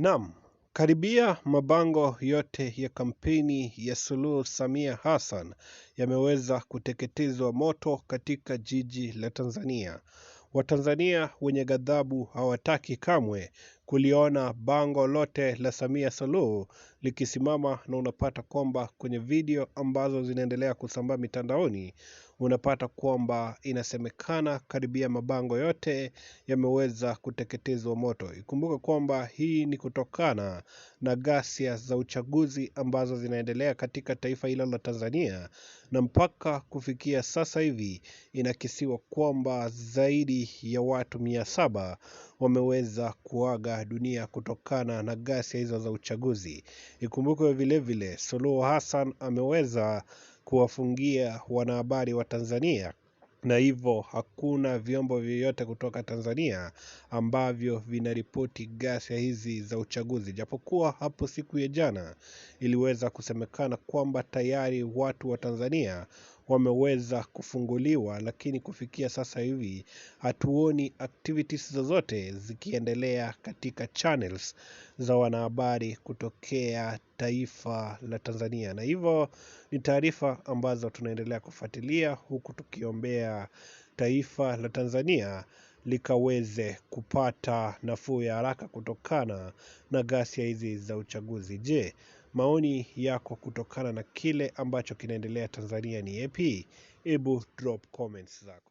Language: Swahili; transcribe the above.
Naam, karibia mabango yote ya kampeni ya Suluhu Samia Hassan yameweza kuteketezwa moto katika jiji la Tanzania. Watanzania wenye ghadhabu hawataki kamwe kuliona bango lote la Samia Suluhu likisimama, na unapata kwamba kwenye video ambazo zinaendelea kusambaa mitandaoni unapata kwamba inasemekana karibia mabango yote yameweza kuteketezwa moto. Ikumbuke kwamba hii ni kutokana na ghasia za uchaguzi ambazo zinaendelea katika taifa hilo la Tanzania, na mpaka kufikia sasa hivi inakisiwa kwamba zaidi ya watu 700 wameweza kuaga dunia kutokana na ghasia hizo za uchaguzi. Ikumbukwe vile vile Suluhu Hassan ameweza kuwafungia wanahabari wa Tanzania, na hivyo hakuna vyombo vyovyote kutoka Tanzania ambavyo vinaripoti ghasia hizi za uchaguzi. Japokuwa hapo siku ya jana iliweza kusemekana kwamba tayari watu wa Tanzania wameweza kufunguliwa, lakini kufikia sasa hivi hatuoni activities zozote zikiendelea katika channels za wanahabari kutokea taifa la Tanzania. Na hivyo ni taarifa ambazo tunaendelea kufuatilia, huku tukiombea taifa la Tanzania likaweze kupata nafuu ya haraka kutokana na ghasia hizi za uchaguzi. Je, maoni yako kutokana na kile ambacho kinaendelea Tanzania ni yapi? Hebu drop comments zako.